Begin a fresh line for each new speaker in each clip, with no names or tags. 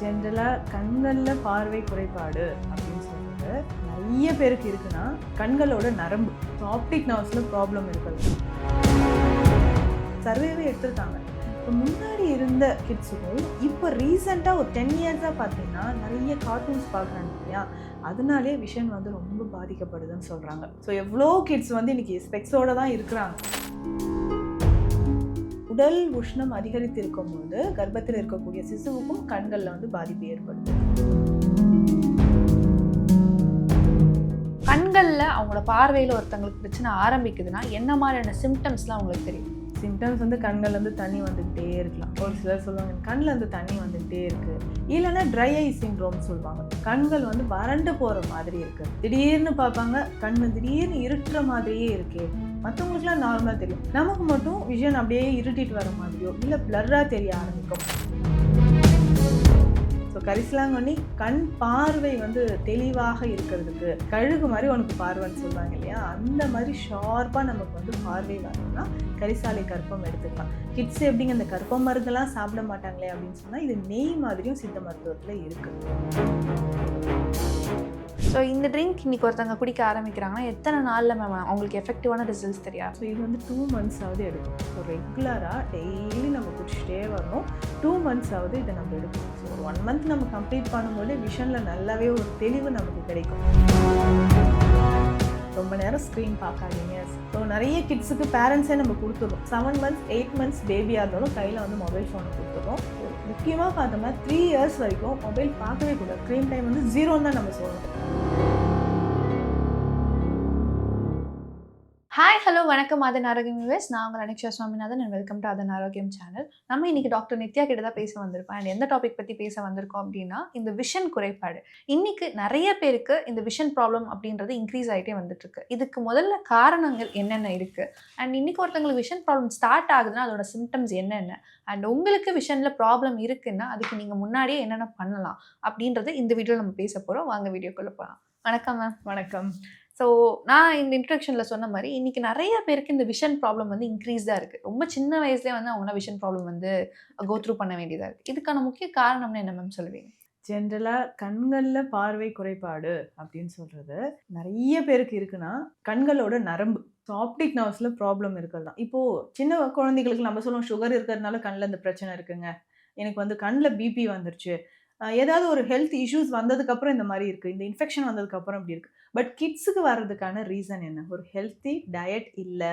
ஜென்ரலாக கண்களில் பார்வை குறைபாடு அப்படின்னு சொல்கிறது நிறைய பேருக்கு இருக்குன்னா கண்களோட நரம்பு ஆப்டிக் நர்வ்ஸில் ப்ராப்ளம் இருக்கிறது. சர்வேவே எடுத்திருக்காங்க. இப்போ முன்னாடி இருந்த கிட்ஸுக்கும் இப்போ ரீசெண்டாக ஒரு 10 இயர்ஸாக பார்த்தீங்கன்னா நிறைய கார்ட்டூன்ஸ் பார்க்குறாங்க இல்லையா, அதனாலே விஷன் வந்து ரொம்ப பாதிக்கப்படுதுன்னு சொல்கிறாங்க. ஸோ எவ்வளோ கிட்ஸ் வந்து இன்றைக்கி ஸ்பெக்ஸோடு தான் இருக்கிறாங்க. உடல் உஷ்ணம் அதிகரித்து இருக்கும்போது கர்ப்பத்தில் இருக்கக்கூடிய சிசுவுக்கும் கண்களில் வந்து பாதிப்பு ஏற்படுது.
கண்களில் அவங்களோட பார்வையில் ஒருத்தங்களுக்கு பிரச்சனை ஆரம்பிக்குதுன்னா என்ன மாதிரியான சிம்டம்ஸ்லாம் அவங்களுக்கு தெரியும்?
சிம்டம்ஸ் வந்து கண்கள்லேருந்து தண்ணி வந்துக்கிட்டே இருக்கலாம். ஒரு சிலர் சொல்லுவாங்க கண்ணில் இருந்து தண்ணி வந்துக்கிட்டே இருக்குது, இல்லைன்னா ட்ரை ஐ சிண்ட்ரோம் சொல்லுவாங்க. கண்கள் வந்து வறண்டு போகிற மாதிரி இருக்குது. திடீர்னு பார்ப்பாங்க கண் திடீர்னு இருட்டுற மாதிரியே இருக்கே. மற்றவங்களுக்குலாம் நார்மலாக தெரியும், நமக்கு மட்டும் விஷன் அப்படியே இருட்டிட்டு வர மாதிரியோ இல்லை பிளர்ராக தெரிய ஆரம்பிக்கும். ஸோ கரிசலாங்கண்ணி கண் பார்வை வந்து தெளிவாக இருக்கிறதுக்கு கழுகு மாதிரி உனக்கு பார்வைன்னு சொல்லுவாங்க இல்லையா, அந்த மாதிரி ஷார்ப்பாக நமக்கு வந்து பார்வை வரணும்னா கரிசாலை கற்பம் எடுத்துக்கலாம். கிட்ஸ் எப்படிங்க அந்த கற்பம் மருந்தெல்லாம் சாப்பிட மாட்டாங்களே அப்படின்னு சொன்னால் இது நெய் மாதிரியும் சித்த மருத்துவத்தில் இருக்குது.
ஸோ இந்த ட்ரிங்க் இன்னைக்கு ஒருத்தவங்க குடிக்க ஆரம்பிக்கிறாங்கன்னா எத்தனை நாளில் மேம் அவங்களுக்கு எஃபெக்டிவான ரிசல்ட்ஸ் தெரியாது?
ஸோ இது வந்து 2 months ஆகுது எடுக்கும். ஸோ ரெகுலராக டெய்லி நம்ம குடிச்சிட்டே வரணும். 2 months ஆகுது இதை நம்ம எடுக்கணும். ஸோ 1 month நம்ம கம்ப்ளீட் பண்ணும்போது விஷனில் நல்லாவே ஒரு தெளிவு நமக்கு கிடைக்கும். ரொம்ப நேரம் ஸ்க்ரீன் பார்க்காதீங்க. ஸோ நிறைய கிட்ஸுக்கு பேரண்ட்ஸே நம்ம கொடுத்துருவோம். 7 months 8 months பேபியாக இருந்தாலும் கையில் வந்து மொபைல் ஃபோனை கொடுத்துருவோம். முக்கியமாக பார்த்தோம்னா 3 years வரைக்கும் மொபைல் பார்க்கவே கூடாது. ஸ்க்ரீன் டைம் வந்து 0 தான் நம்ம சொல்லணும்.
ஹாய் ஹலோ வணக்கம் அதன் ஆரோக்கியம் வியூவர்ஸ். நான் உங்கள் அனிக்ஷா சுவாமிநாதன் அண்ட் வெல்கம் டு அதன் ஆரோக்கியம் சேனல். நம்ம இன்னைக்கு டாக்டர் நித்யா கிட்ட தான் பேச வந்திருக்கோம். அண்ட் எந்த டாபிக் பற்றி பேச வந்திருக்கோம் அப்படின்னா இந்த விஷன் குறைபாடு. இன்னைக்கு நிறைய பேருக்கு இந்த விஷன் ப்ராப்ளம் அப்படின்றது இன்க்ரீஸ் ஆகிட்டே வந்துட்டு இருக்கு. இதுக்கு முதல்ல காரணங்கள் என்னென்ன இருக்கு, அண்ட் இன்னைக்கு ஒருத்தங்களுக்கு விஷன் ப்ராப்ளம் ஸ்டார்ட் ஆகுதுன்னா அதோட சிம்டம்ஸ் என்னென்ன, அண்ட் உங்களுக்கு விஷன்ல ப்ராப்ளம் இருக்குன்னா அதுக்கு நீங்கள் முன்னாடியே என்னென்ன பண்ணலாம் அப்படின்றது இந்த வீடியோவில் நம்ம பேச போகிறோம். வாங்க வீடியோக்குள்ளே போகலாம். வணக்கம் மேம்.
வணக்கம்.
ஸோ நான் இந்த இன்ட்ரடக்ஷனில் சொன்ன மாதிரி இன்றைக்கி நிறைய பேருக்கு இந்த விஷன் ப்ராப்ளம் வந்து இன்க்ரீஸ் தான் இருக்குது. ரொம்ப சின்ன வயசுலேயே வந்து அவங்களாம் விஷன் ப்ராப்ளம் வந்து கோ த்ரூ பண்ண வேண்டியதாக இருக்குது. இதுக்கான முக்கிய காரணம்னு என்ன மேம் சொல்லுவீங்க?
ஜென்ரலாக கண்களில் பார்வை குறைபாடு அப்படின்னு சொல்கிறது நிறைய பேருக்கு இருக்குன்னா கண்களோட நரம்பு ஆப்டிக் நர்வ்ஸில் ப்ராப்ளம் இருக்கிறது தான். இப்போது சின்ன குழந்தைகளுக்கு நம்ம சொல்லுவோம் சுகர் இருக்கிறதுனால கண்ணில் இந்த பிரச்சனை இருக்குங்க, எனக்கு வந்து கண்ணில் பிபி வந்துருச்சு, ஏதாவது ஒரு ஹெல்த் இஷ்யூஸ் வந்ததுக்கப்புறம் இந்த மாதிரி இருக்குது, இந்த இன்ஃபெக்ஷன் வந்ததுக்கப்புறம் இப்படி இருக்குது. பட் கிட்ஸுக்கு வர்றதுக்கான ரீசன் என்ன? ஒரு ஹெல்த்தி டயட் இல்லை.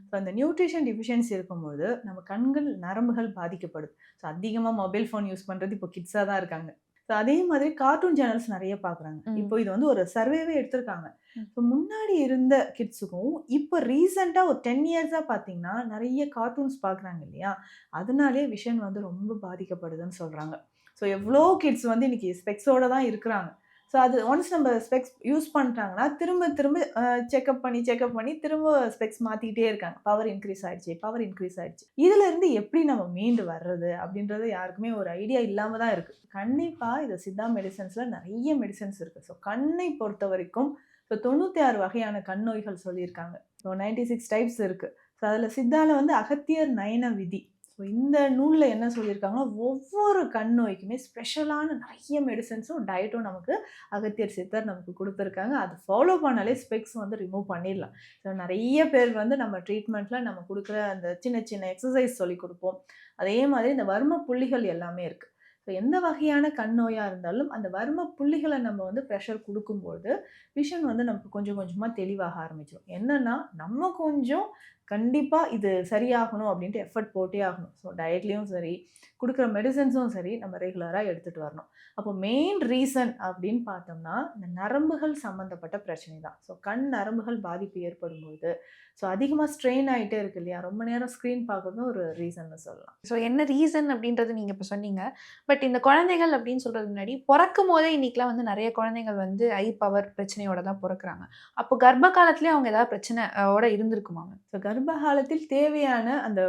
ஸோ அந்த நியூட்ரிஷன் டிஃபிஷியன்சி இருக்கும்போது நம்ம கண்கள் நரம்புகள் பாதிக்கப்படுது. ஸோ அதிகமாக மொபைல் ஃபோன் யூஸ் பண்ணுறது இப்போ கிட்ஸாக தான் இருக்காங்க. ஸோ அதே மாதிரி கார்ட்டூன் சேனல்ஸ் நிறைய பார்க்குறாங்க. இப்போ இது வந்து ஒரு சர்வேவே எடுத்திருக்காங்க. ஸோ முன்னாடி இருந்த கிட்ஸுக்கும் இப்போ ரீசெண்டாக ஒரு 10 இயர்ஸாக பார்த்தீங்கன்னா நிறைய கார்ட்டூன்ஸ் பார்க்குறாங்க இல்லையா, அதனாலே விஷன் வந்து ரொம்ப பாதிக்கப்படுதுன்னு சொல்கிறாங்க. ஸோ எவ்வளோ கிட்ஸ் வந்து இன்றைக்கி ஸ்பெக்ஸோடு தான் இருக்கிறாங்க. ஸோ அது ஒன்ஸ் நம்ம ஸ்பெக்ஸ் யூஸ் பண்ணிட்டாங்கன்னா திரும்ப செக்அப் பண்ணி திரும்ப ஸ்பெக்ஸ் மாற்றிக்கிட்டே இருக்காங்க. பவர் இன்க்ரீஸ் ஆகிடுச்சு. இதிலேருந்து எப்படி நம்ம மீண்டு வர்றது அப்படின்றது யாருக்குமே ஒரு ஐடியா இல்லாமல் தான் இருக்குது. கண்டிப்பாக இது சித்தா மெடிசன்ஸில் நிறைய மெடிசன்ஸ் இருக்குது. ஸோ கண்ணை பொறுத்த வரைக்கும் ஸோ 96 வகையான கண் நோய்கள் சொல்லியிருக்காங்க. ஸோ 96 டைப்ஸ் இருக்குது. ஸோ அதில் சித்தாவில் வந்து அகத்தியர் நயன விதி. ஸோ இந்த நூலில் என்ன சொல்லியிருக்காங்கன்னா ஒவ்வொரு கண் நோய்க்குமே ஸ்பெஷலான நிறைய மெடிசன்ஸும் டயட்டும் நமக்கு அகத்தியர் சித்தர் நமக்கு கொடுத்துருக்காங்க. அது ஃபாலோ பண்ணாலே ஸ்பெக்ஸ் வந்து ரிமூவ் பண்ணிடலாம். ஸோ நிறைய பேர் வந்து நம்ம ட்ரீட்மெண்ட்டில் நம்ம கொடுக்குற அந்த சின்ன சின்ன எக்ஸசைஸ் சொல்லி கொடுப்போம். அதே மாதிரி இந்த வர்ம புள்ளிகள் எல்லாமே இருக்குது. ஸோ எந்த வகையான கண் நோயாக இருந்தாலும் அந்த வர்ம புள்ளிகளை நம்ம வந்து ப்ரெஷர் கொடுக்கும்போது விஷன் வந்து நமக்கு கொஞ்சம் கொஞ்சமாக தெளிவாக ஆரம்பிச்சிடும். என்னென்னா நம்ம கொஞ்சம் கண்டிப்பாக இது சரியாகணும் அப்படின்ட்டு எஃபர்ட் போட்டே ஆகணும். ஸோ டயட்லேயும் சரி கொடுக்குற மெடிசன்ஸும் சரி நம்ம ரெகுலராக எடுத்துகிட்டு வரணும். அப்போ மெயின் ரீசன் அப்படின்னு பார்த்தோம்னா இந்த நரம்புகள் சம்மந்தப்பட்ட பிரச்சனை தான். ஸோ கண் நரம்புகள் பாதிப்பு ஏற்படும்போது ஸோ அதிகமாக ஸ்ட்ரெயின் ஆகிட்டே இருக்கு இல்லையா, ரொம்ப நேரம் ஸ்க்ரீன் பார்க்கறதும் ஒரு ரீசன்னு சொல்லலாம்.
ஸோ என்ன ரீசன் அப்படின்றது நீங்கள் இப்போ சொன்னீங்க. பட் இந்த குழந்தைகள் அப்படின்னு சொல்கிறது முன்னாடி பிறக்கும் போதே இன்றைக்கெலாம் வந்து நிறைய குழந்தைகள் வந்து ஐ பவர் பிரச்சனையோட தான் பிறக்கிறாங்க. அப்போ கர்ப்ப காலத்துலேயே அவங்க ஏதாவது பிரச்சனையோட இருந்திருக்குமாங்க?
ஸோ கர்ப்ப கர்ப்ப காலத்தில் தேவையான அந்த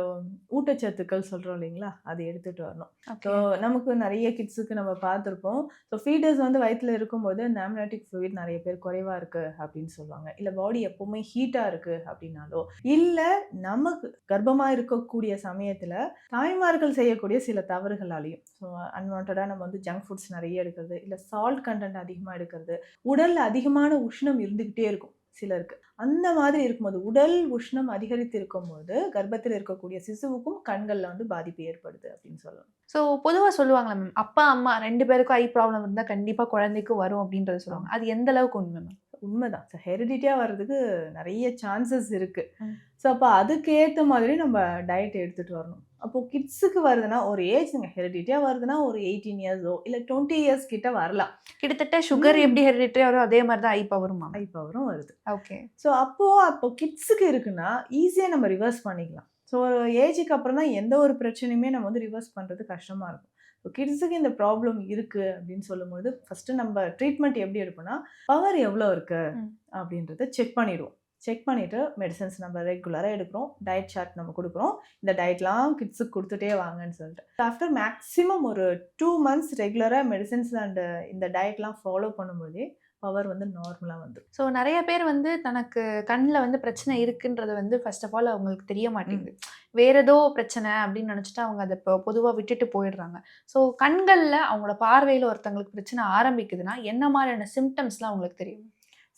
ஊட்டச்சத்துக்கள் சொல்றோம் இல்லைங்களா? அது எடுத்துட்டு வரணும். So
okay.
நமக்கு நெறைய கிட்ஸுக்கு நம்ம பார்த்துருப்போம். ஸோ ஃபீடர்ஸ் வந்து வயித்துல இருக்கும்போது அந்த அம்னியாட்டிக் ஃப்ளூயிட் நெறைய பேர் குறைவா இருக்கு அப்படின்னு சொல்லுவாங்க. இல்ல பாடி எப்பவுமே ஹீட்டா இருக்கு அப்படின்னாலோ, இல்ல நமக்கு கர்ப்பமா இருக்கக்கூடிய சமயத்துல தாய்மார்கள் செய்யக்கூடிய சில தவறுகளாலயும், ஸோ அன்வான்டடா நம்ம வந்து ஜங்க் ஃபுட்ஸ் நெறைய எடுக்கிறது, இல்ல சால்ட் கன்டென்ட் அதிகமா எடுக்கிறது, உடல்ல அதிகமான உஷ்ணம் இருந்துகிட்டே இருக்கும் சிலருக்கு. அந்த மாதிரி இருக்கும்போது, உடல் உஷ்ணம் அதிகரித்து இருக்கும்போது, கர்ப்பத்தில் இருக்கக்கூடிய சிசுவுக்கும் கண்கள்ல வந்து பாதிப்பு ஏற்படுது அப்படின்னு சொல்லலாம்.
ஸோ பொதுவா சொல்லுவாங்கல்ல மேம், அப்பா, அம்மா 2 பேருக்கும் ஐ ப்ராப்ளம் இருந்தா கண்டிப்பா குழந்தைக்கும் வரும் அப்படின்றத
ஆமா.
சொல்லுவாங்க. அது எந்த அளவுக்கு உண்மை மேம்?
உண்மைதான். ஸோ ஹெரிடிட்டியா வர்றதுக்கு நெறைய சான்சஸ் இருக்கு.
ம்.
ஸோ அப்ப அதுக்கு ஏத்த மாதிரி நம்ம டயட் எடுத்துட்டு வரணும். அப்போ கிட்ஸுக்கு வருதுன்னா, ஒரு ஏஜ்ங்க ஹெரிடிட்டியா வருதுன்னா ஒரு 18 இயர்ஸோ இல்ல 20 இயர்ஸ் கிட்ட வரலாம்.
கிட்டத்தட்ட சுகர்
ம்.
எப்படி ஹெரிடிட்டரியா வரும் அதே மாரி தான் ஐ பவருமா
ஐ
மேம்?
பவரும் வருது.
ஓகே.
ஸோ அப்போ கிட்ஸுக்கு இருக்குன்னா, ஈஸியா நம்ம ரிவர்ஸ் பண்ணிக்கலாம். ஸோ ஒரு ஏஜுக்கு அப்புறம் தான் எந்த ஒரு பிரச்சனையுமே நம்ம வந்து ரிவர்ஸ் பண்றது கஷ்டமா இருக்கும். ஸோ கிட்ஸுக்கு இந்த ப்ராப்ளம் இருக்கு அப்படின்னு சொல்லும்போது, ஃபர்ஸ்ட்டு நம்ம ட்ரீட்மெண்ட் எப்படி எடுப்போம்னா, பவர் எவ்வளோ இருக்கு
ம்.
அப்படின்றத செக் பண்ணிடுவோம். செக் பண்ணிட்டு மெடிசின்ஸ் நம்ம ரெகுலரா எடுக்கிறோம். டயட் சார்ட் நம்ம குடுக்குறோம். இந்த டயட்லாம் கிட்ஸுக்கு குடுத்துட்டே வாங்கன்னு சொல்லிட்டு. ஆஃப்டர் மேக்ஸிமம் ஒரு 2 மந்த்ஸ் ரெகுலரா மெடிசின்ஸ் அண்ட் இந்த டயட்லாம் ஃபாலோ பண்ணும்போதே பவர் வந்து நார்மலா வந்துரும்.
ஸோ நெறைய பேர் வந்து தனக்கு கண்ல வந்து பிரச்சனை இருக்குன்றது வந்து ஃபர்ஸ்ட் ஆஃப் ஆல் அவங்களுக்கு தெரிய
ம்.
மாட்டேங்குது. வேற ஏதோ பிரச்சனை அப்படின்னு நெனச்சுட்டு அவங்க அத பொதுவா விட்டுட்டு போயிடுறாங்க. ஸோ கண்கள்ல அவங்களோட பார்வையில ஒருத்தவங்களுக்கு பிரச்சனை ஆரம்பிக்குதுன்னா, என்ன மாரியான சிம்ப்டம்ஸ்லாம் அவங்களுக்கு தெரியும்?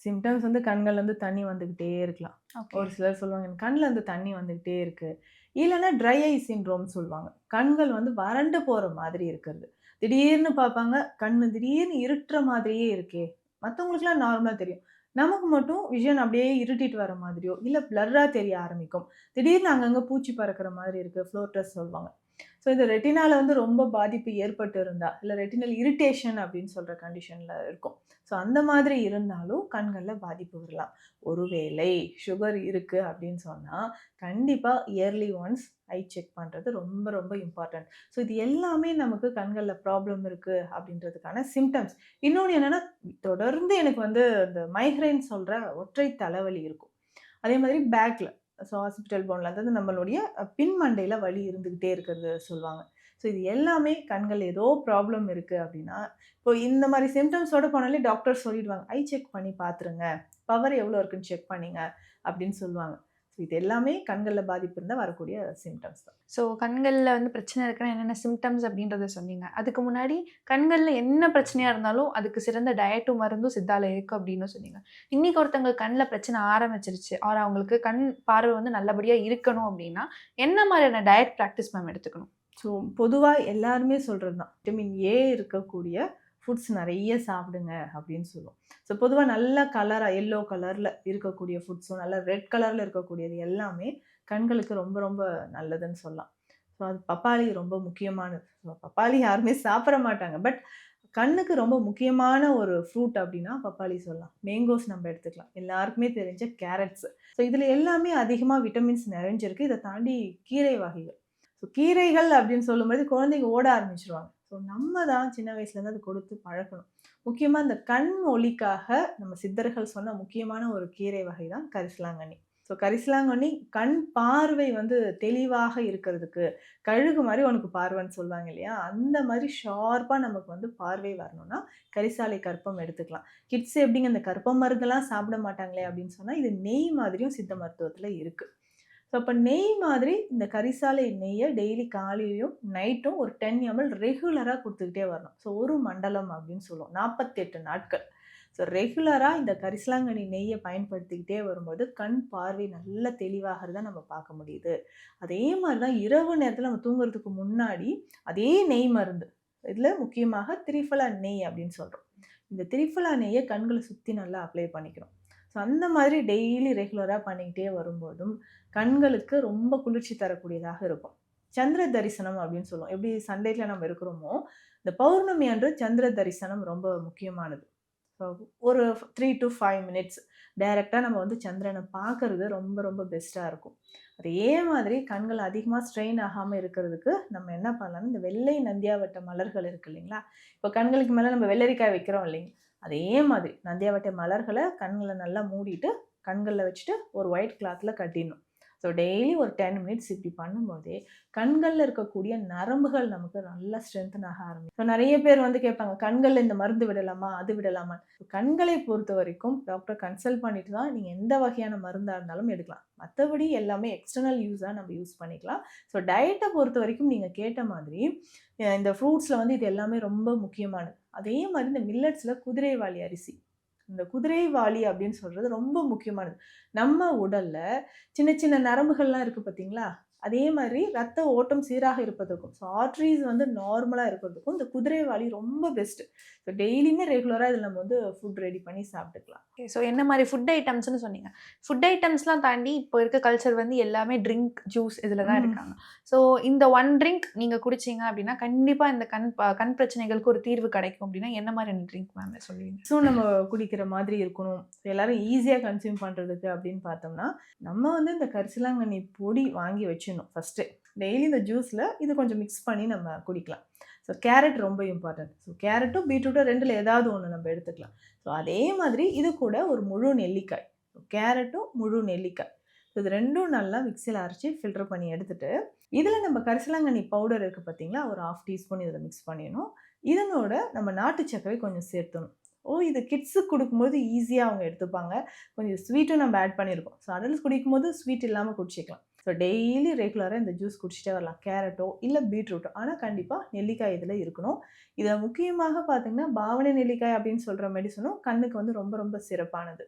சிம்ப்டம்ஸ் வந்து கண்கள்ல இருந்து தண்ணி வந்துகிட்டே இருக்கலாம்.
ஓகே.
ஒரு சிலர் சொல்லுவாங்க, "எனக்கு கண்ல இருந்து தண்ணி வந்துகிட்டே இருக்கு." இல்லன்னா ட்ரை ஐ சிண்ட்ரோம் சொல்லுவாங்க. கண்கள் வந்து வறண்டு போற மாதிரி இருக்கிறது. திடீர்னு பார்ப்பாங்க, கண்ணு திடீர்னு இருட்டுற மாதிரியே இருக்கே! மத்தவங்களுக்கெல்லாம் நார்மலா தெரியும். நமக்கு மட்டும் விஷன் அப்படியே இருட்டிட்டு வர மாதிரியோ, இல்ல பிளர்ரா தெரிய ஆரம்பிக்கும். திடீர்னு அங்கங்க பூச்சி பறக்கிற மாதிரி இருக்கு. ஃப்ளோட்டர்ஸ் சொல்லுவாங்க. ஸோ இது ரெட்டினால வந்து ரொம்ப பாதிப்பு ஏற்பட்டு இருந்தா, இல்ல ரெட்டினல் இரிட்டேஷன் அப்படின்னு சொல்ற கண்டிஷன்ல இருக்கும். ஸோ அந்த மாதிரி இருந்தாலும் கண்கள்ல பாதிப்பு வரலாம். ஒருவேளை சுகர் இருக்கு அப்படின்னு சொன்னா, கண்டிப்பா இயர்லி ஒன்ஸ் ஐ செக் பண்றது ரொம்ப ரொம்ப இம்பார்ட்டன்ட். ஸோ இது எல்லாமே நமக்கு கண்கள்ல ப்ராப்ளம் இருக்கு அப்படின்றதுக்கான சிம்ப்டம்ஸ். இன்னொன்னு என்னன்னா, தொடர்ந்து எனக்கு வந்து இந்த மைக்ரேன் சொல்ற ஒற்றை தலைவலி இருக்கும். அதே மாதிரி பேக்ல ஸோ ஹாஸ்பிட்டல் போன்ல அதாவது நம்மளுடைய பின் மண்டையில வலி இருந்துகிட்டே இருக்கிறது சொல்லுவாங்க. ஸோ இது எல்லாமே கண்கள் ஏதோ ப்ராப்ளம் இருக்கு அப்படின்னா, இப்போ இந்த மாரி சிம்ப்டம்ஸோட போனாலே டாக்டர் சொல்லிடுவாங்க. ஐ செக் பண்ணி பார்த்துருங்க. பவர் எவ்வளோ இருக்குன்னு செக் பண்ணீங்க அப்படின்னு சொல்லுவாங்க. ஸோ இது எல்லாமே கண்கள்ல பாதிப்பு இருந்தா வரக்கூடிய சிம்ப்டம்ஸ் தான்.
ஸோ கண்கள்ல வந்து பிரச்சனை இருக்குன்னா என்னென்ன சிம்ப்டம்ஸ் அப்படின்றத சொன்னீங்க. அதுக்கு முன்னாடி கண்கள்ல என்ன பிரச்சனையா இருந்தாலும் அதுக்கு சிறந்த டயட்டும், மருந்தும் சித்தால இருக்கு அப்படின்னு சொன்னீங்க. இன்னைக்கு ஒருத்தவங்க கண்ல பிரச்சனை ஆரம்பிச்சிருச்சு. ஆர் அவங்களுக்கு கண் பார்வை வந்து நல்லபடியா இருக்கணும் அப்படின்னா, என்ன மாரியான டயட் பிராக்டிஸ் மேம் எடுத்துக்கணும்?
ஸோ பொதுவா எல்லாருமே சொல்றது தான். விட்டமின் ஏ இருக்கக்கூடிய ஃபுட்ஸ் நெறைய சாப்பிடுங்க அப்படின்னு சொல்லுவோம். ஸோ பொதுவா நல்ல கலரா எல்லோ கலர்ல இருக்கக்கூடிய ஃபுட்ஸும், நல்ல ரெட் கலர்ல இருக்கக்கூடியது எல்லாமே கண்களுக்கு ரொம்ப ரொம்ப நல்லதுன்னு சொல்லலாம். ஸோ அது பப்பாளி ரொம்ப முக்கியமானது. ஸோ பப்பாளி யாருமே சாப்பிட மாட்டாங்க. பட் கண்ணுக்கு ரொம்ப முக்கியமான ஒரு ஃப்ரூட் அப்படின்னா பப்பாளி சொல்லலாம். மேங்கோஸ் நம்ம எடுத்துக்கலாம். எல்லாருக்குமே தெரிஞ்ச கேரட்ஸ். ஸோ இதுல எல்லாமே அதிகமா விட்டமின்ஸ் நிறைஞ்சிருக்கு. இத தாண்டி கீரை வகைகள். ஸோ கீரைகள் அப்படின்னு சொல்லும்போது குழந்தைங்க ஓட ஆரம்பிச்சுருவாங்க. ஸோ நம்ம தான் சின்ன வயசுலேருந்து அது கொடுத்து பழக்கணும். முக்கியமா இந்த கண் ஒளிக்காக நம்ம சித்தர்கள் சொன்ன முக்கியமான ஒரு கீரை வகை தான் கரிசலாங்கண்ணி. ஸோ கரிசலாங்கண்ணி கண் பார்வை வந்து தெளிவாக இருக்கிறதுக்கு, கழுகு மாரி உனக்கு பார்வைன்னு சொல்லுவாங்க இல்லையா? அந்த மாரி ஷார்ப்பா நமக்கு வந்து பார்வை வரணும்னா, கரிசாலை கற்பம் எடுத்துக்கலாம். கிட்ஸ் எப்படிங்க இந்த கற்பம் மருந்தெல்லாம் சாப்பிட மாட்டாங்களே அப்படின்னு சொன்னா, இது நெய் மாதிரியும் சித்த மருத்துவத்தில இருக்கு. ஸோ அப்ப நெய் மாதிரி இந்த கரிசாலை நெய்ய டெய்லி காலையிலயும், நைட்டும் ஒரு 10 எம்எல் ரெகுலரா குடுத்துக்கிட்டே வரணும். ஸோ 1 மண்டலம் அப்படின்னு சொல்லுவோம். 48 நாட்கள். ஸோ ரெகுலரா இந்த கரிசலாங்கண்ணி நெய்ய பயன்படுத்திக்கிட்டே வரும்போது, கண் பார்வை நல்ல தெளிவாகிறத நம்ம பார்க்க முடியுது. அதே மாரி தான் இரவு நேரத்தில நம்ம தூங்குறதுக்கு முன்னாடி, அதே நெய் மருந்து. இதில முக்கியமாக திரிஃபலா நெய் அப்படின்னு சொல்றோம். இந்த திரிஃபலா நெய்ய கண்கள சுத்தி நல்லா அப்ளை பண்ணிக்கிறோம். ஸோ அந்த மாதிரி டெய்லி ரெகுலரா பண்ணிக்கிட்டே வரும்போதும், கண்களுக்கு ரொம்ப குளிர்ச்சி தரக்கூடியதாக இருக்கும். சந்திர தரிசனம் அப்படின்னு சொல்லுவோம். எப்படி சண்டேல நம்ம இருக்கிறோமோ, இந்த பௌர்ணமி அன்று சந்திர தரிசனம் ரொம்ப முக்கியமானது. ஸோ ஒரு 3 டூ 5 மினிட்ஸ் டைரக்ட்டா நம்ம வந்து சந்திரன பார்க்கறது ரொம்ப ரொம்ப பெஸ்ட்டா இருக்கும். அதே மாதிரி கண்கள் அதிகமா ஸ்ட்ரெயின் ஆகாம இருக்கிறதுக்கு நம்ம என்ன பண்ணலாம்னா, இந்த வெள்ளை நந்தியாவட்ட மலர்கள் இருக்கு இல்லைங்களா? இப்போ கண்களுக்கு மேல நம்ம வெள்ளரிக்காய் வைக்கிறோம் இல்லைங்க? அதே மாதிரி நந்தியாவட்டை மலர்கள கண்கள நல்லா மூடிட்டு, கண்கள்ல வச்சுட்டு ஒரு ஒயிட் கிளாத்ல கட்டிடணும். ஸோ டெய்லி ஒரு 10 மினிட்ஸ் இப்படி பண்ணும்போதே கண்களில் இருக்கக்கூடிய நரம்புகள் நமக்கு நல்லா ஸ்ட்ரென்தன் ஆக ஆரம்பிக்கும். ஸோ நிறைய பேர் வந்து கேட்பாங்க, கண்களில் இந்த மருந்து விடலாமா, அது விடலாமா? கண்களை பொறுத்த வரைக்கும் டாக்டர் கன்சல்ட் பண்ணிட்டு தான் நீங்கள் எந்த வகையான மருந்தாக இருந்தாலும் எடுக்கலாம். மற்றபடி எல்லாமே எக்ஸ்டர்னல் யூஸாக நம்ம யூஸ் பண்ணிக்கலாம். ஸோ டயட்டை பொறுத்த வரைக்கும் நீங்கள் கேட்ட மாதிரி இந்த ஃப்ரூட்ஸில் வந்து இது எல்லாமே ரொம்ப முக்கியமானது. அதே மாதிரி இந்த மில்லட்ஸில் குதிரைவாலி அரிசி, இந்த குதிரைவாலி அப்படின்னு சொல்கிறது ரொம்ப முக்கியமானது. நம்ம உடலில் சின்ன சின்ன நரம்புகள்லாம் இருக்குது பார்த்தீங்களா, அதே மாதிரி ரத்த ஓட்டம் சீராக இருப்பதற்கும், ஸோ ஆர்ட்ரிஸ் வந்து நார்மலாக இருக்கிறதுக்கும் இந்த குதிரைவாலி ரொம்ப பெஸ்ட்டு. ஸோ டெய்லியுமே ரெகுலராக இதில் நம்ம வந்து ஃபுட் ரெடி பண்ணி சாப்பிட்டுக்கலாம்.
ஓகே. ஸோ என்ன மாதிரி ஃபுட் ஐட்டம்ஸ்னு சொன்னீங்க. ஃபுட் ஐட்டம்ஸ்லாம் தாண்டி இப்போ இருக்க கல்ச்சர் வந்து எல்லாமே ட்ரிங்க், ஜூஸ் இதில் தான் இருக்காங்க. ஸோ இந்த ஒன் ட்ரிங்க் நீங்கள் குடிச்சிங்க அப்படின்னா கண்டிப்பாக இந்த கண் பிரச்சனைகளுக்கு ஒரு தீர்வு கிடைக்கும் அப்படின்னா என்ன மாதிரியான ட்ரிங்க் மேம் சொல்லுவீங்க?
ஸோ நம்ம குடிக்கிற மாதிரி இருக்கணும், எல்லாரும் ஈஸியாக கன்சியூம் பண்ணுறதுக்கு அப்படின்னு பார்த்தோம்னா, நம்ம வந்து இந்த கரிசலாங்கண்ணி பொடி வாங்கி வச்சிடணும் ஃபஸ்ட்டு. டெய்லி இந்த ஜூஸில் இது கொஞ்சம் மிக்ஸ் பண்ணி நம்ம குடிக்கலாம். ஸோ கேரட் ரொம்ப இம்பார்ட்டன்ட். ஸோ கேரட்டும் பீட்ரூட்டும் ரெண்டில் ஏதாவது ஒன்று நம்ம எடுத்துக்கலாம். ஸோ அதே மாதிரி இது கூட ஒரு முழு நெல்லிக்காய், கேரட்டும் முழு நெல்லிக்காய், இது ரெண்டும் நல்லா மிக்சியில் அரைச்சி ஃபில்டர் பண்ணி எடுத்துகிட்டு இதில் நம்ம கரிசலாங்கண்ணி பவுடர் இருக்குது பார்த்தீங்களா, ஒரு 1/2 டீஸ்பூன் இதில் மிக்ஸ் பண்ணிடணும். இதனோட நம்ம நாட்டு சர்க்கரை கொஞ்சம் சேர்த்தணும். இது கிட்ஸுக்கு கொடுக்கும்போது ஈஸியாக அவங்க எடுத்துப்பாங்க. கொஞ்சம் ஸ்வீட்டும் நம்ம ஆட் பண்ணியிருக்கோம். ஸோ அடல்ட்ஸ் குடிக்கும்போது ஸ்வீட் இல்லாமல் குடிச்சிக்கலாம். ஸோ டெய்லி ரெகுலராக இந்த ஜூஸ் குடிச்சிட்டே வரலாம், கேரட்டோ இல்லை பீட்ரூட்டோ. ஆனால் கண்டிப்பாக நெல்லிக்காய் இதில் இருக்கணும். இதில் முக்கியமாக பார்த்தீங்கன்னா பாவனை நெல்லிக்காய் அப்படின்னு சொல்கிற மெடிசனும் கண்ணுக்கு வந்து ரொம்ப ரொம்ப சிறப்பானது.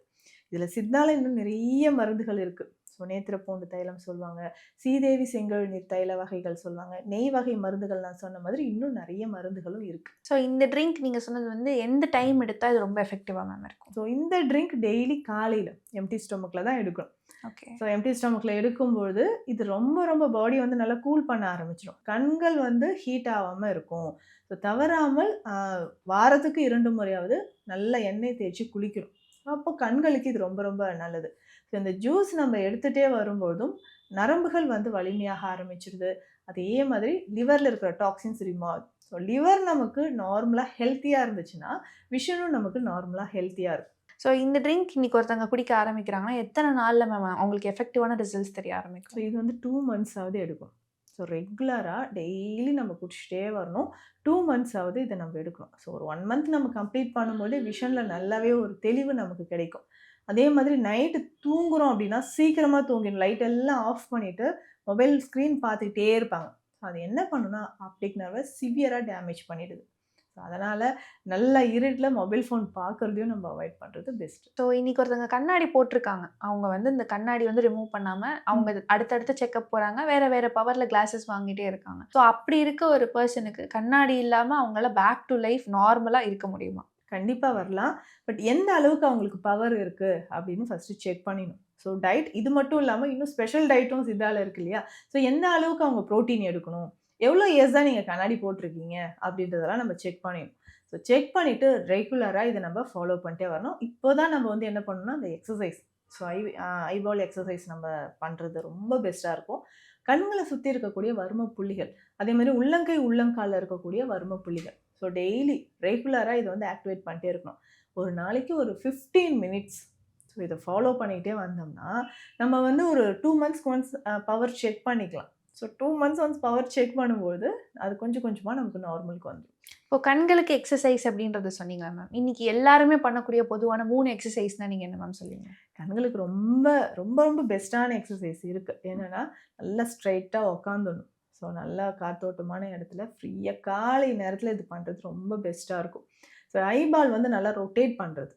இதில் சித்தால இன்னும் நிறைய மருந்துகள் இருக்குது. ஸோ நேத்திரப்பூண்டு தைலம் சொல்லுவாங்க, சீதேவி செங்கல் நீர் தைல வகைகள் சொல்லுவாங்க, நெய் வகை மருந்துகள் நான் சொன்ன மாதிரி இன்னும் நிறைய மருந்துகளும் இருக்குது.
ஸோ இந்த ட்ரிங்க் நீங்கள் சொன்னது வந்து எந்த டைம் எடுத்தால் இது ரொம்ப எஃபெக்டிவாக மேம் இருக்கும்?
ஸோ இந்த ட்ரிங்க் டெய்லி காலையில் எம்டி ஸ்டொமக்கில் தான் எடுக்கணும்.
ஓகே.
ஸோ எம்டி ஸ்டொமக்கில் எடுக்கும்பொழுது இது ரொம்ப ரொம்ப பாடி வந்து நல்லா கூல் பண்ண ஆரம்பிச்சிடும். கண்கள் வந்து ஹீட் ஆகாமல் இருக்கும். ஸோ தவறாமல் வாரத்துக்கு 2 முறையாவது நல்ல எண்ணெய் தேய்ச்சி குளிக்கணும். அப்போ கண்களுக்கு இது ரொம்ப ரொம்ப நல்லது. ஸோ இந்த ஜூஸ் நம்ம எடுத்துகிட்டே வரும்போதும் நரம்புகள் வந்து வலிமையாக ஆரம்பிச்சிடுது. அதே மாதிரி லிவரில் இருக்கிற டாக்ஸின்ஸ் ரிமூவ் ஆகுது. ஸோ லிவர் நமக்கு நார்மலாக ஹெல்த்தியாக இருந்துச்சுன்னா விஷனும் நமக்கு நார்மலாக ஹெல்த்தியாக இருக்கும்.
ஸோ இந்த ட்ரிங்க் இன்னைக்கு ஒருத்தவங்க குடிக்க ஆரம்பிக்கிறாங்கன்னா எத்தனை நாளில் மேம் அவங்களுக்கு எஃபெக்டிவான ரிசல்ட்ஸ் தெரிய ஆரம்பிக்கும்?
ஸோ இது வந்து 2 மந்த்ஸாவது எடுக்கும். ஸோ ரெகுலராக டெய்லி நம்ம குடிச்சிட்டே வரணும். 2 மந்த்ஸாவது இதை நம்ம எடுக்கணும். ஸோ ஒரு 1 மந்த் நம்ம கம்ப்ளீட் பண்ணும்போது விஷனில் நல்லாவே ஒரு தெளிவு நமக்கு கிடைக்கும். அதே மாதிரி நைட்டு தூங்குகிறோம் அப்படின்னா சீக்கிரமாக தூங்கிடணும். லைட் எல்லாம் ஆஃப் பண்ணிவிட்டு மொபைல் ஸ்க்ரீன் பார்த்துக்கிட்டே இருப்பாங்க. ஸோ அது என்ன பண்ணுன்னா ஆப்டிக் நர்வை சிவியராக டேமேஜ் பண்ணிடுது. ஸோ அதனால் நல்ல இருட்டில் மொபைல் ஃபோன் பார்க்குறதையும் நம்ம அவாய்ட் பண்ணுறது பெஸ்ட்டு.
ஸோ இன்றைக்கி ஒருத்தவங்க கண்ணாடி போட்டிருக்காங்க, அவங்க வந்து இந்த கண்ணாடி வந்து ரிமூவ் பண்ணாமல் அவங்க அடுத்தடுத்து செக்கப் போகிறாங்க, வேறு பவரில் கிளாஸஸ் வாங்கிட்டே இருக்காங்க. ஸோ அப்படி இருக்க ஒரு பர்சனுக்கு கண்ணாடி இல்லாமல் அவங்களால பேக் டு லைஃப் நார்மலாக இருக்க முடியுமா?
கண்டிப்பாக வரலாம். பட் எந்த அளவுக்கு அவங்களுக்கு பவர் இருக்குது அப்படின்னு ஃபஸ்ட்டு செக் பண்ணிடணும். ஸோ டயட் இது மட்டும் இல்லாமல் இன்னும் ஸ்பெஷல் டயட்டும் சித்தால இருக்கு இல்லையா? ஸோ எந்த அளவுக்கு அவங்க ப்ரோட்டீன் எடுக்கணும், எவ்வளோ இயர்ஸ் தான் நீங்கள் கண்ணாடி போட்டிருக்கீங்க அப்படின்றதெல்லாம் நம்ம செக் பண்ணிடணும். ஸோ செக் பண்ணிவிட்டு ரெகுலராக இதை நம்ம ஃபாலோ பண்ணிட்டே வரணும். இப்போ தான் நம்ம வந்து என்ன பண்ணணும்னா அந்த எக்ஸசைஸ், ஸோ ஐபால் எக்ஸசைஸ் நம்ம பண்ணுறது ரொம்ப பெஸ்ட்டாக இருக்கும். கண்களை சுற்றி இருக்கக்கூடிய வர்ம புள்ளிகள், அதே மாதிரி உள்ளங்கை உள்ளங்காலில் இருக்கக்கூடிய வர்ம புள்ளிகள், ஸோ டெய்லி ரெகுலராக இதை வந்து ஆக்டிவேட் பண்ணிட்டே இருக்கணும். ஒரு நாளைக்கு ஒரு 15 மினிட்ஸ் ஸோ இதை ஃபாலோ பண்ணிக்கிட்டே வந்தோம்னா நம்ம வந்து ஒரு 2 மந்த்ஸ்க்கு ஒன்ஸ் பவர் செக் பண்ணிக்கலாம். So 2 months once power check பண்ணும்போது அது கொஞ்சம் கொஞ்சமாக நமக்கு நார்மலுக்கு வந்துடும்.
இப்போ கண்களுக்கு எக்ஸசைஸ் அப்படின்றத சொன்னீங்களா மேம்? இன்னைக்கு எல்லாருமே பண்ணக்கூடிய பொதுவான 3 எக்ஸசைஸ்னால் நீங்கள் என்ன மேம் சொல்லுவீங்க?
கண்களுக்கு ரொம்ப ரொம்ப ரொம்ப பெஸ்ட்டான எக்ஸசைஸ் இருக்குது. என்னென்னா நல்லா ஸ்ட்ரைட்டாக உக்காந்துடணும். ஸோ நல்லா காத்தோட்டமான இடத்துல ஃப்ரீயாக காலை நேரத்தில் இது பண்ணுறது ரொம்ப பெஸ்ட்டாக இருக்கும். ஸோ ஐபால் வந்து நல்லா ரொட்டேட் பண்ணுறது.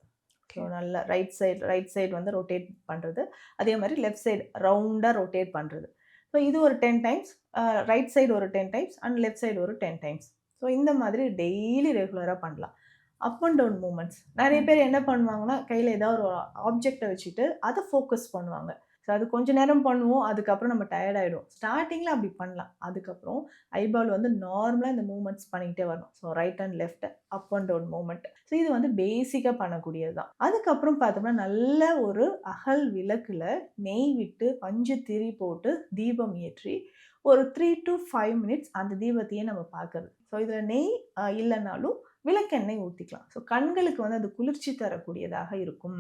ஸோ நல்லா ரைட் சைடு வந்து ரொட்டேட் பண்ணுறது, அதே மாதிரி லெஃப்ட் சைடு ரவுண்டாக ரொட்டேட் பண்ணுறது. ஸோ இது ஒரு 10 டைம்ஸ், ரைட் சைடு ஒரு 10 டைம்ஸ் அண்ட் லெஃப்ட் சைடு ஒரு 10 டைம்ஸ். ஸோ இந்த மாதிரி டெய்லி ரெகுலராக பண்ணலாம். Up and down movements. நிறைய பேர் என்ன பண்ணுவாங்கன்னா கையில் ஏதாவது ஒரு ஆப்ஜெக்டை வச்சுட்டு அதை ஃபோக்கஸ் பண்ணுவாங்க. ஸோ அது கொஞ்சம் நேரம் பண்ணுவோம், அதுக்கப்புறம் நம்ம டயர்ட் ஆகிடும். ஸ்டார்டிங்கில் அப்படி பண்ணலாம். அதுக்கப்புறம் ஐபால் வந்து நார்மலாக இந்த மூமெண்ட்ஸ் பண்ணிக்கிட்டே வரணும். So right and left up and down movement. So இது வந்து பேசிக்காக பண்ணக்கூடியது தான். அதுக்கப்புறம் பார்த்தோம்னா நல்ல ஒரு அகல் விளக்கில் நெய் விட்டு பஞ்சு திரி போட்டு தீபம் ஏற்றி ஒரு 3 to 5 மினிட்ஸ் அந்த தீபத்தையே நம்ம பார்க்குறது. ஸோ இதில் நெய் இல்லைனாலும் விளக்கெண்ணெய் ஊற்றிக்கலாம். ஸோ கண்களுக்கு வந்து அது குளிர்ச்சி தரக்கூடியதாக இருக்கும்.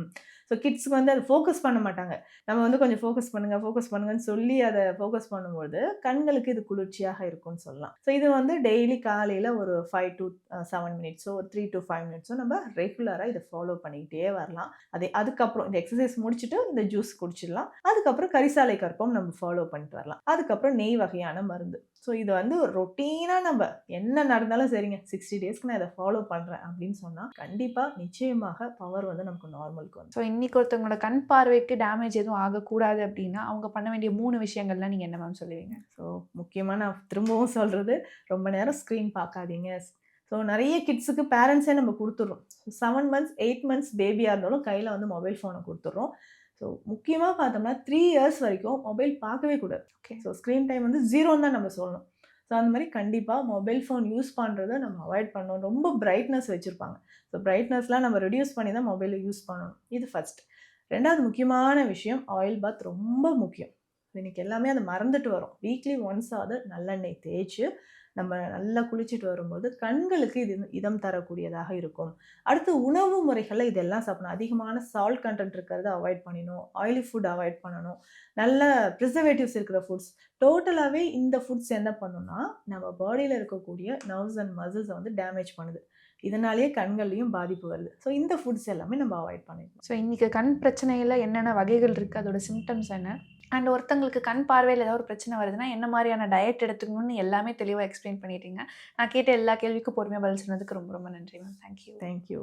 ஸோ கிட்ஸ்க்கு வந்து அது ஃபோக்கஸ் பண்ண மாட்டாங்க. நம்ம வந்து கொஞ்சம் ஃபோக்கஸ் பண்ணுங்கன்னு சொல்லி அதை ஃபோக்கஸ் பண்ணும்போது கண்களுக்கு இது குளிர்ச்சியாக இருக்கும்னு சொல்லலாம். ஸோ இது வந்து டெய்லி காலையில் ஒரு 5 to 7 மினிட்ஸோ ஒரு 3 to 5 மினிட்ஸோ நம்ம ரெகுலராக இதை ஃபாலோ பண்ணிக்கிட்டே வரலாம். அதுக்கப்புறம் இந்த எக்ஸசைஸ் முடிச்சுட்டு இந்த ஜூஸ் குடிச்சிடலாம். அதுக்கப்புறம் கரிசாலை கற்பம் நம்ம ஃபாலோ பண்ணிட்டு வரலாம். அதுக்கப்புறம் நெய் வகையான மருந்து. ஸோ இது வந்து ரொட்டீனாக நம்ம என்ன நடந்தாலும் சரிங்க 60 டேஸ்க்கு நான் இதை ஃபாலோ பண்ணுறேன் அப்படின்னு சொன்னால் கண்டிப்பாக நிச்சயமாக பவர் வந்து நமக்கு நார்மலுக்கு வந்து.
ஸோ இன்னைக்கு ஒருத்தவங்களோட கண் பார்வைக்கு டேமேஜ் எதுவும் ஆகக்கூடாது அப்படின்னா அவங்க பண்ண வேண்டிய 3 விஷயங்கள்லாம் நீங்கள் என்ன மேம் சொல்லுவீங்க?
ஸோ முக்கியமாக நான் திரும்பவும் சொல்கிறது, ரொம்ப நேரம் ஸ்க்ரீன் பார்க்காதீங்க. ஸோ நிறைய கிட்ஸுக்கு பேரண்ட்ஸே நம்ம கொடுத்துட்றோம். 7 months 8 months பேபியாக இருந்தாலும் கையில் வந்து மொபைல் ஃபோனை கொடுத்துட்றோம். ஸோ முக்கியமாக பார்த்தோம்னா 3 years வரைக்கும் மொபைல் பார்க்கவே கூடாது.
ஓகே.
ஸோ ஸ்க்ரீன் டைம் வந்து 0ன்னு தான் நம்ம சொல்லணும். ஸோ அந்த மாதிரி கண்டிப்பாக மொபைல் ஃபோன் யூஸ் பண்ணுறத நம்ம அவாய்ட் பண்ணணும். ரொம்ப பிரைட்னஸ் வச்சுருப்பாங்க. ஸோ பிரைட்னஸ்லாம் நம்ம ரெடியூஸ் பண்ணி தான் மொபைலை யூஸ் பண்ணணும். இது ஃபஸ்ட். 2வது முக்கியமான விஷயம் ஆயில் பாத் ரொம்ப முக்கியம். இன்னைக்கு எல்லாமே அதை மறந்துட்டு வரோம். வீக்லி ஒன்ஸ் ஆவது நல்லெண்ணெய் தேய்ச்சி நம்ம நல்லா குளிச்சுட்டு வரும்போது கண்களுக்கு இது இதம் தரக்கூடியதாக இருக்கும். அடுத்து உணவு முறைகளில் இதெல்லாம் சாப்பிடணும். அதிகமான சால்ட் கண்டென்ட் இருக்கிறத அவாய்ட் பண்ணிடணும். ஆயிலி ஃபுட் அவாய்ட் பண்ணணும். நல்ல ப்ரிசர்வேட்டிவ்ஸ் இருக்கிற ஃபுட்ஸ். டோட்டலாகவே இந்த ஃபுட்ஸ் என்ன பண்ணுன்னா நம்ம பாடியில் இருக்கக்கூடிய நர்வ்ஸ் அண்ட் மசில்ஸை வந்து டேமேஜ் பண்ணுது. இதனாலேயே கண்கள்லையும் பாதிப்பு வருது. ஸோ இந்த ஃபுட்ஸ் எல்லாமே நம்ம அவாய்ட் பண்ணிடணும்.
ஸோ இன்றைக்கி கண் பிரச்சனையில் என்னென்ன வகைகள் இருக்குது, அதோட சிம்டம்ஸ் என்ன, அண்ட் ஒருத்தங்களுக்கு கண் பார்வையில் ஏதாவது ஒரு பிரச்சனை வருதுன்னா என்ன மாதிரியான டயட் எடுத்துக்கணும்னு எல்லாமே தெளிவாக எக்ஸ்பிளைன் பண்ணிட்டீங்க. நான் கேட்ட எல்லா கேள்விக்கும் பொறுமையாக பதில் சொன்னதுக்கு ரொம்ப ரொம்ப நன்றி மேம். தேங்க்யூ.
தேங்க்யூ.